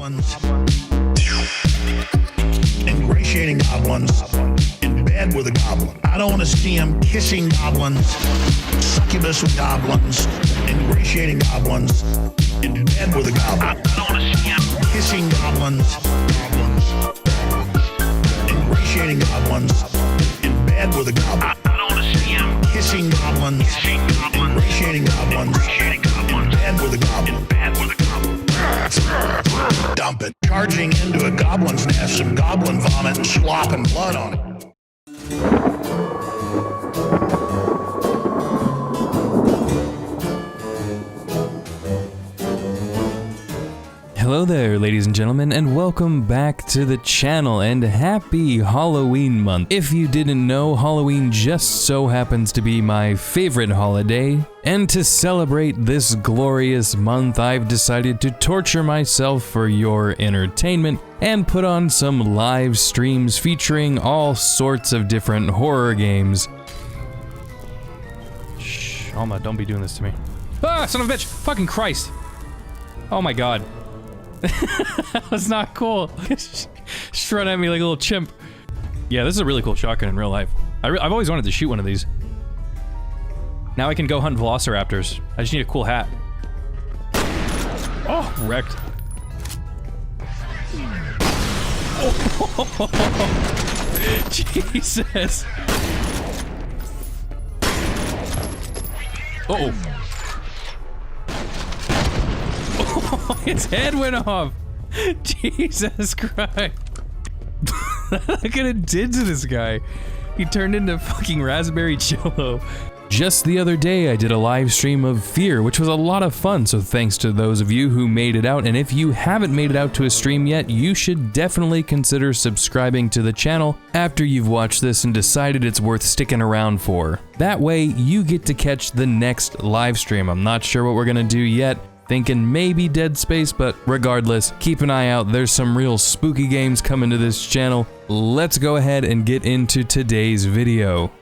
goblins, ingratiating goblins, in bed with a goblin. I don't want to see him kissing goblins, succubus with goblins, ingratiating goblins, in bed with a goblin. I don't want to see him kissing goblins, ingratiating goblins, in bed with a goblin. I don't want to see him kissing goblins, ingratiating goblins, in bed with a goblin. Dump it. Charging into a goblin's nest, some goblin vomit and slop and blood on it. Hello there, ladies and gentlemen, and welcome back to the channel, and happy Halloween month. If you didn't know, Halloween just so happens to be my favorite holiday, and to celebrate this glorious month, I've decided to torture myself for your entertainment and put on some live streams featuring all sorts of different horror games. Shh, Alma, don't be doing this to me. Ah, son of a bitch! Fucking Christ! Oh my god. That was not cool. Just run at me like a little chimp. Yeah, this is a really cool shotgun in real life. I've always wanted to shoot one of these. Now I can go hunt velociraptors. I just need a cool hat. Oh, wrecked. Oh, Jesus. Uh-oh. His head went off! Jesus Christ! Look what it did to this guy. He turned into fucking raspberry Jell-O. Just the other day I did a live stream of Fear, which was a lot of fun, so thanks to those of you who made it out, and if you haven't made it out to a stream yet, you should definitely consider subscribing to the channel after you've watched this and decided it's worth sticking around for. That way, you get to catch the next live stream. I'm not sure what we're gonna do yet. Thinking maybe Dead Space, but regardless, keep an eye out. There's some real spooky games coming to this channel. Let's go ahead and get into today's video.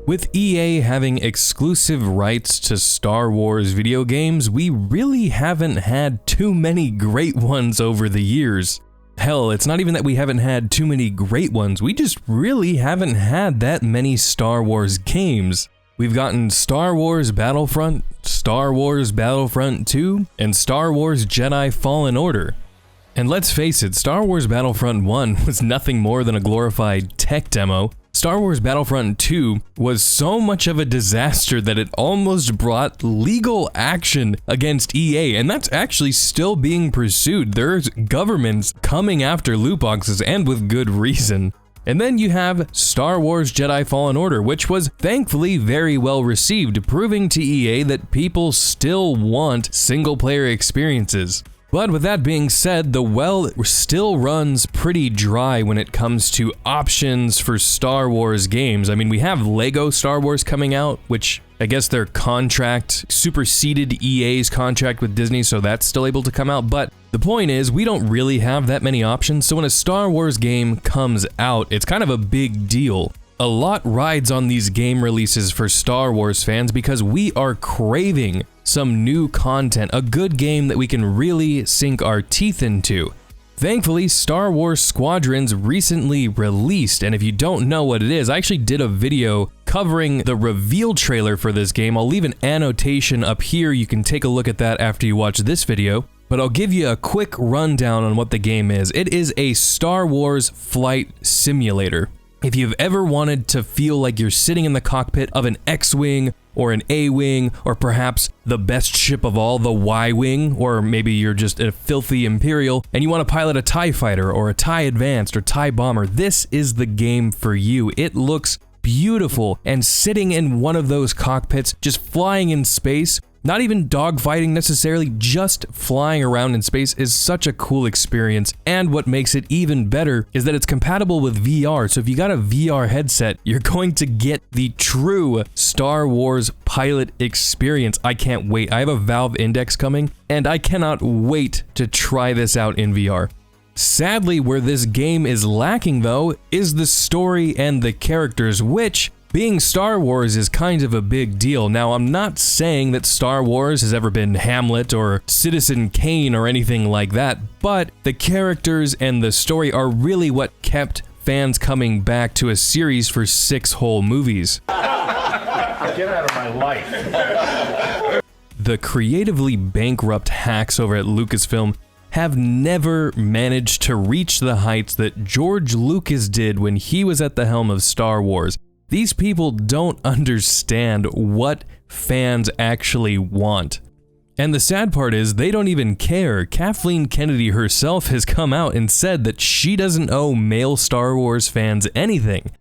With EA having exclusive rights to Star Wars video games, we really haven't had too many great ones over the years. Hell, it's not even that we haven't had too many great ones, we just really haven't had that many Star Wars games. We've gotten Star Wars Battlefront, Star Wars Battlefront 2, and Star Wars Jedi Fallen Order. And let's face it, Star Wars Battlefront 1 was nothing more than a glorified tech demo. Star Wars Battlefront 2 was so much of a disaster that it almost brought legal action against EA, and that's actually still being pursued. There's governments coming after loot boxes, and with good reason. And then you have Star Wars Jedi Fallen Order, which was thankfully very well received, proving to EA that people still want single-player experiences. But with that being said, the well still runs pretty dry when it comes to options for Star Wars games. I mean, we have Lego Star Wars coming out, which I guess their contract superseded EA's contract with Disney, so that's still able to come out. But the point is, we don't really have that many options, so when a Star Wars game comes out, it's kind of a big deal. A lot rides on these game releases for Star Wars fans because we are craving some new content, a good game that we can really sink our teeth into. Thankfully, Star Wars Squadrons recently released, and if you don't know what it is, I actually did a video covering the reveal trailer for this game. I'll leave an annotation up here, you can take a look at that after you watch this video. But I'll give you a quick rundown on what the game is. It is a Star Wars flight simulator. If you've ever wanted to feel like you're sitting in the cockpit of an X-Wing or an A-Wing, or perhaps the best ship of all, the Y-Wing, or maybe you're just a filthy Imperial and you want to pilot a TIE Fighter or a TIE Advanced or TIE Bomber, this is the game for you. It looks beautiful, and sitting in one of those cockpits, just flying in space, not even dogfighting necessarily, just flying around in space is such a cool experience. And what makes it even better is that it's compatible with VR. So if you got a VR headset, you're going to get the true Star Wars pilot experience. I can't wait. I have a Valve Index coming, and I cannot wait to try this out in VR. Sadly, where this game is lacking though, is the story and the characters, which, being Star Wars, is kind of a big deal. Now, I'm not saying that Star Wars has ever been Hamlet or Citizen Kane or anything like that, but the characters and the story are really what kept fans coming back to a series for 6 whole movies. Get out of my life. The creatively bankrupt hacks over at Lucasfilm have never managed to reach the heights that George Lucas did when he was at the helm of Star Wars. These people don't understand what fans actually want. And the sad part is, they don't even care. Kathleen Kennedy herself has come out and said that she doesn't owe male Star Wars fans anything.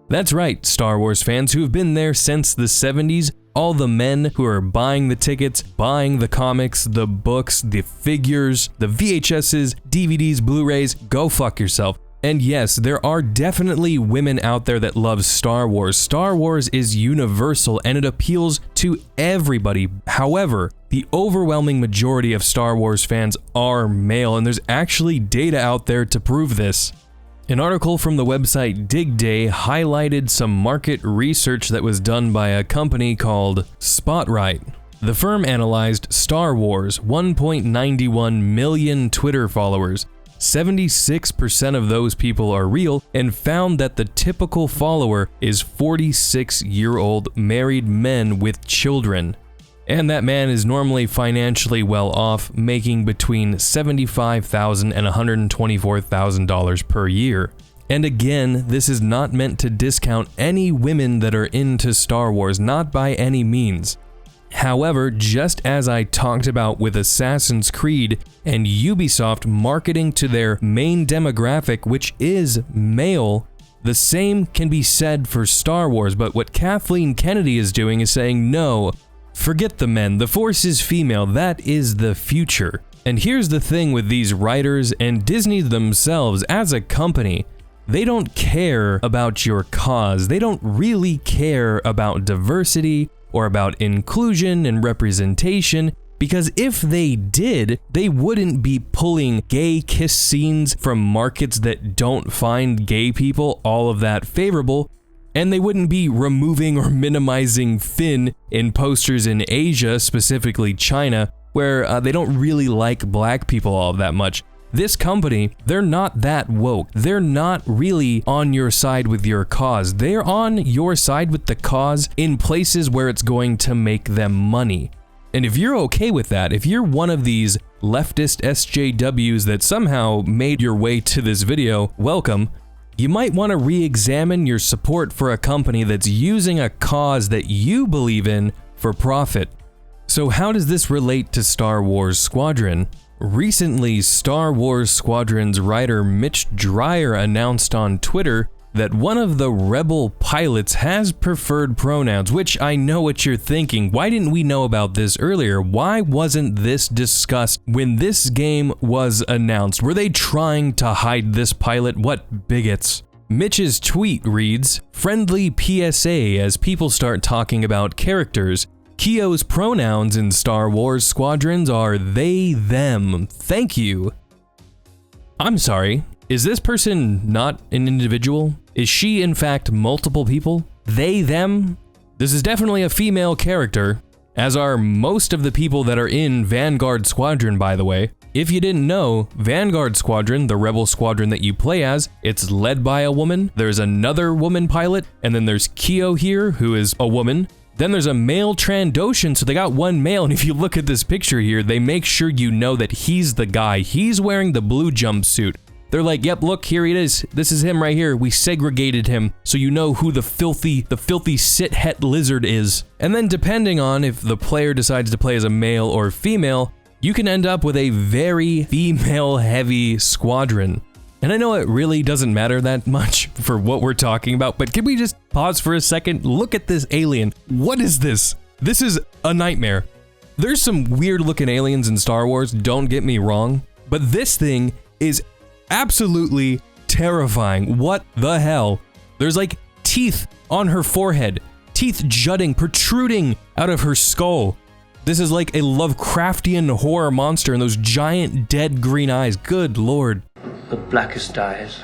That's right, Star Wars fans who have been there since the 70s, all the men who are buying the tickets, buying the comics, the books, the figures, the VHSs, DVDs, Blu-rays, go fuck yourself. And yes, there are definitely women out there that love Star Wars. Star Wars is universal and it appeals to everybody. However, the overwhelming majority of Star Wars fans are male, and there's actually data out there to prove this. An article from the website Dig Day highlighted some market research that was done by a company called Spotlight. The firm analyzed Star Wars' 1.91 million Twitter followers. 76% of those people are real, and found that the typical follower is 46-year-old married men with children. And that man is normally financially well off, making between $75,000 and $124,000 per year. And again, this is not meant to discount any women that are into Star Wars, not by any means. However, just as I talked about with Assassin's Creed and Ubisoft marketing to their main demographic, which is male, the same can be said for Star Wars. But what Kathleen Kennedy is doing is saying, no, forget the men, the Force is female, that is the future. And here's the thing with these writers and Disney themselves as a company, they don't care about your cause. They don't really care about diversity or about inclusion and representation, because if they did, they wouldn't be pulling gay kiss scenes from markets that don't find gay people all of that favorable, and they wouldn't be removing or minimizing Finn in posters in Asia, specifically China, where they don't really like black people all that much. This company, they're not that woke. They're not really on your side with your cause. They're on your side with the cause in places where it's going to make them money. And if you're okay with that, if you're one of these leftist SJWs that somehow made your way to this video, welcome. You might want to re-examine your support for a company that's using a cause that you believe in for profit. So how does this relate to Star Wars Squadron? Recently, Star Wars Squadrons writer Mitch Dyer announced on Twitter that one of the rebel pilots has preferred pronouns, which I know what you're thinking. Why didn't we know about this earlier? Why wasn't this discussed when this game was announced? Were they trying to hide this pilot? What bigots? Mitch's tweet reads, "Friendly PSA as people start talking about characters. Kyo's pronouns in Star Wars Squadrons are they, them. Thank you." I'm sorry, is this person not an individual? Is she in fact multiple people? They, them? This is definitely a female character, as are most of the people that are in Vanguard Squadron, by the way. If you didn't know, Vanguard Squadron, the rebel squadron that you play as, it's led by a woman, there's another woman pilot, and then there's Kyo here, who is a woman. Then there's a male Trandoshan, so they got one male, and if you look at this picture here, they make sure you know that he's the guy. He's wearing the blue jumpsuit. They're like, yep, look, here he is. This is him right here. We segregated him, so you know who the filthy sit-het lizard is. And then depending on if the player decides to play as a male or female, you can end up with a very female-heavy squadron. And I know it really doesn't matter that much for what we're talking about, but can we just pause for a second? Look at this alien. What is this? This is a nightmare. There's some weird looking aliens in Star Wars, don't get me wrong, but this thing is absolutely terrifying. What the hell? There's like teeth on her forehead, teeth jutting, protruding out of her skull. This is like a Lovecraftian horror monster and those giant dead green eyes. Good lord. The blackest eyes,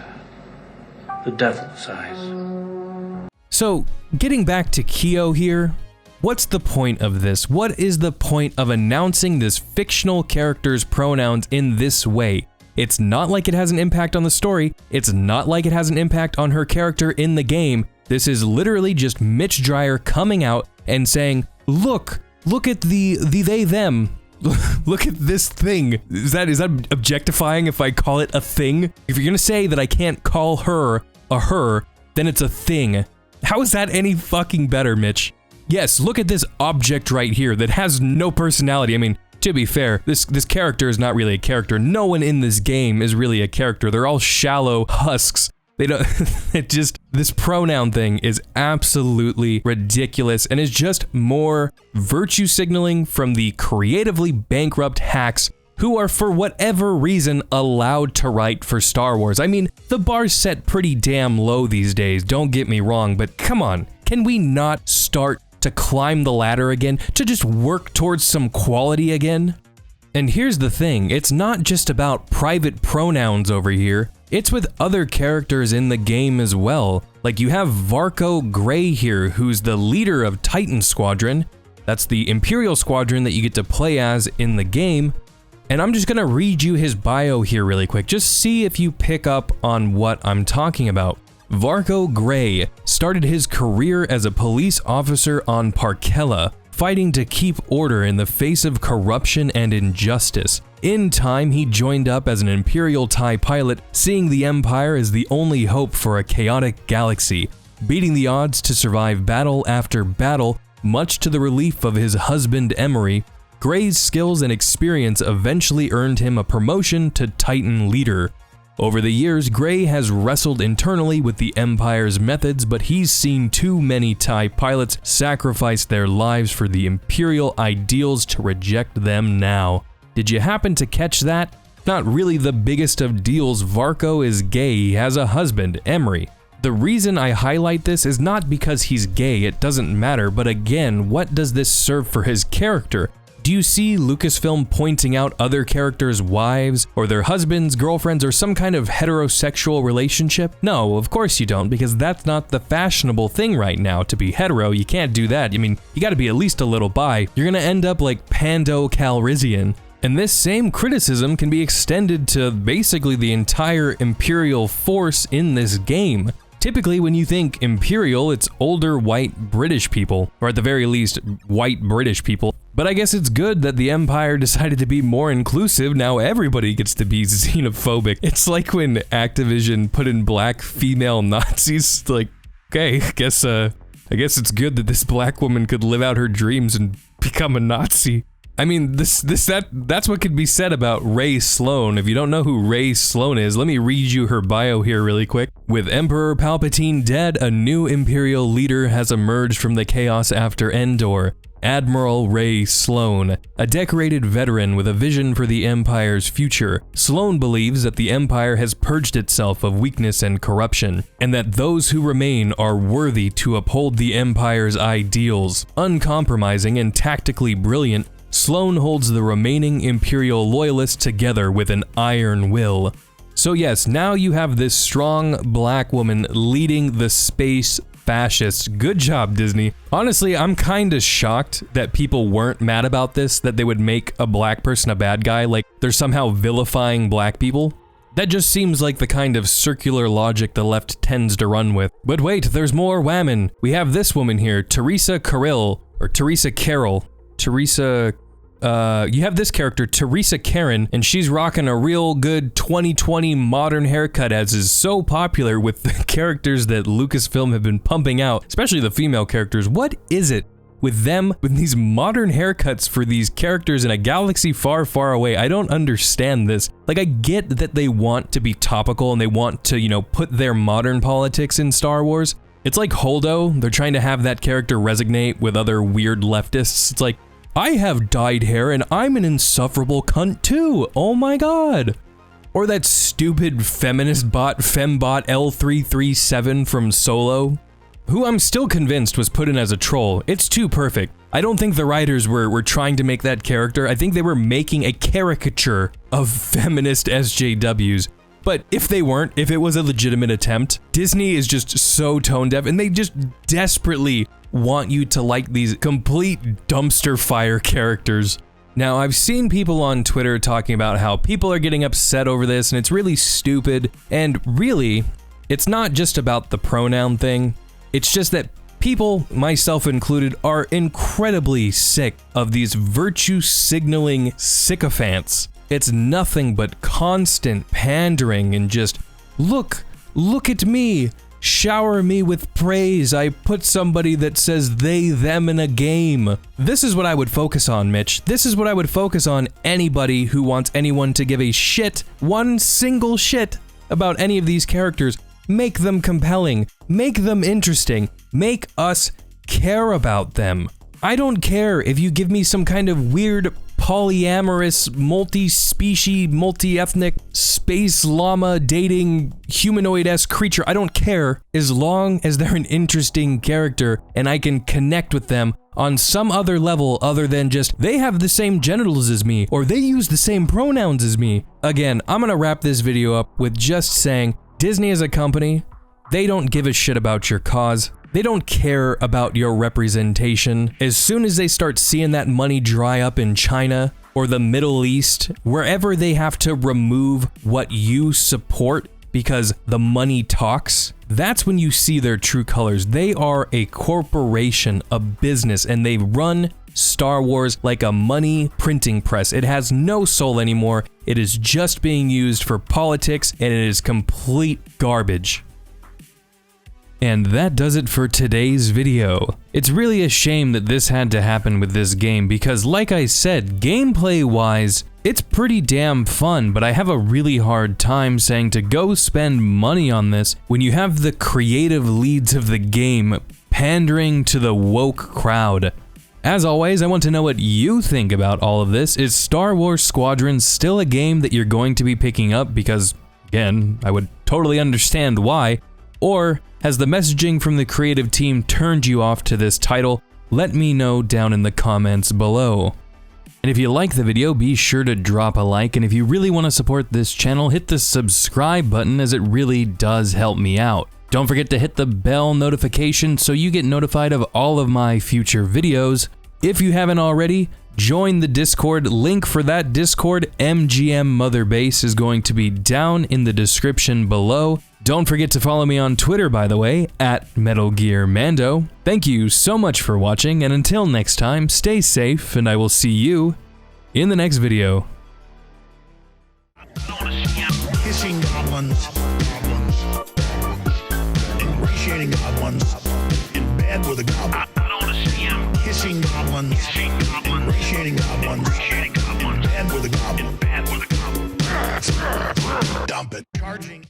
the devil's eyes. So, getting back to Kyo here, what's the point of this? What is the point of announcing this fictional character's pronouns in this way? It's not like it has an impact on the story, it's not like it has an impact on her character in the game. This is literally just Mitch Dyer coming out and saying, look at the they, them. Look at this thing. Is that objectifying if I call it a thing? If you're gonna say that I can't call her a her, then it's a thing. How is that any fucking better, Mitch? Yes, look at this object right here that has no personality. I mean, to be fair, this character is not really a character. No one in this game is really a character. They're all shallow husks. They don't, this pronoun thing is absolutely ridiculous and is just more virtue signaling from the creatively bankrupt hacks who are for whatever reason allowed to write for Star Wars. I mean, the bar's set pretty damn low these days, don't get me wrong, but come on, can we not start to climb the ladder again, to just work towards some quality again? And here's the thing, it's not just about private pronouns over here, it's with other characters in the game as well. Like you have Varco Gray here, who's the leader of Titan Squadron. That's the Imperial Squadron that you get to play as in the game. And I'm just gonna read you his bio here really quick, just see if you pick up on what I'm talking about. Varco Gray started his career as a police officer on Parkella, fighting to keep order in the face of corruption and injustice. In time, he joined up as an Imperial TIE pilot, seeing the Empire as the only hope for a chaotic galaxy, beating the odds to survive battle after battle, much to the relief of his husband Emery. Gray's skills and experience eventually earned him a promotion to Titan leader. Over the years, Gray has wrestled internally with the Empire's methods, but he's seen too many TIE pilots sacrifice their lives for the Imperial ideals to reject them now. Did you happen to catch that? Not really the biggest of deals. Varco is gay, he has a husband, Emery. The reason I highlight this is not because he's gay, it doesn't matter, but again, what does this serve for his character? Do you see Lucasfilm pointing out other characters' wives, or their husbands, girlfriends, or some kind of heterosexual relationship? No, of course you don't, because that's not the fashionable thing right now. To be hetero, you can't do that. I mean, you gotta be at least a little bi. You're gonna end up like Pando Calrissian. And this same criticism can be extended to basically the entire Imperial force in this game. Typically, when you think Imperial, it's older white British people, or at the very least, white British people. But I guess it's good that the Empire decided to be more inclusive. Now everybody gets to be xenophobic. It's like when Activision put in black female Nazis. Like, okay, I guess it's good that this black woman could live out her dreams and become a Nazi. I mean, that's what could be said about Rey Sloane. If you don't know who Rey Sloane is, let me read you her bio here really quick. With Emperor Palpatine dead, a new Imperial leader has emerged from the chaos after Endor. Admiral Rey Sloane, a decorated veteran with a vision for the Empire's future. Sloane believes that the Empire has purged itself of weakness and corruption, and that those who remain are worthy to uphold the Empire's ideals. Uncompromising and tactically brilliant, Sloane holds the remaining Imperial loyalists together with an iron will. So yes, now you have this strong black woman leading the space fascists. Good job, Disney. Honestly, I'm kinda shocked that people weren't mad about this, that they would make a black person a bad guy, like they're somehow vilifying black people. That just seems like the kind of circular logic the left tends to run with. But wait, there's more whammon. We have this woman here, Teresa Carroll, or Teresa Carroll. You have this character, Teresa Karen, and she's rocking a real good 2020 modern haircut, as is so popular with the characters that Lucasfilm have been pumping out, especially the female characters. What is it with them, with these modern haircuts for these characters in a galaxy far, far away? I don't understand this. Like, I get that they want to be topical and they want to, you know, put their modern politics in Star Wars. It's like Holdo, they're trying to have that character resonate with other weird leftists. It's like, I have dyed hair and I'm an insufferable cunt too, oh my god. Or that stupid feminist bot, Fembot L337 from Solo, who I'm still convinced was put in as a troll. It's too perfect. I don't think the writers were trying to make that character. I think they were making a caricature of feminist SJWs. But if they weren't, if it was a legitimate attempt, Disney is just so tone deaf and they just desperately want you to like these complete dumpster fire characters. Now, I've seen people on Twitter talking about how people are getting upset over this and it's really stupid. And really, it's not just about the pronoun thing. It's just that people, myself included, are incredibly sick of these virtue signaling sycophants. It's nothing but constant pandering and just, look at me, shower me with praise, I put somebody that says they, them in a game. This is what I would focus on, Mitch. This is what I would focus on anybody who wants anyone to give a shit, one single shit, about any of these characters. Make them compelling, make them interesting, make us care about them. I don't care if you give me some kind of weird polyamorous, multi-species, multi-ethnic, space llama dating humanoid-esque creature. I don't care as long as they're an interesting character and I can connect with them on some other level other than just they have the same genitals as me or they use the same pronouns as me. Again, I'm gonna wrap this video up with just saying Disney as a company, they don't give a shit about your cause. They don't care about your representation. As soon as they start seeing that money dry up in China or the Middle East, wherever they have to remove what you support because the money talks, that's when you see their true colors. They are a corporation, a business, and they run Star Wars like a money printing press. It has no soul anymore. It is just being used for politics, and it is complete garbage. And that does it for today's video. It's really a shame that this had to happen with this game because, like I said, gameplay-wise, it's pretty damn fun, but I have a really hard time saying to go spend money on this when you have the creative leads of the game pandering to the woke crowd. As always, I want to know what you think about all of this. Is Star Wars Squadrons still a game that you're going to be picking up? Because, again, I would totally understand why. Or has the messaging from the creative team turned you off to this title? Let me know down in the comments below. And if you like the video, be sure to drop a like, and if you really want to support this channel, hit the subscribe button as it really does help me out. Don't forget to hit the bell notification so you get notified of all of my future videos. If you haven't already, join the Discord. Link for that Discord MGM Mother Base is going to be down in the description below. Don't forget to follow me on Twitter, by the way, at Metal Gear Mando. Thank you so much for watching, and until next time, stay safe, and I will see you in the next video. Kissing goblins, ingratiating goblins, in bed with a goblin. Kissing goblins, ingratiating goblins, in bed with a goblin. Dump it. Charging.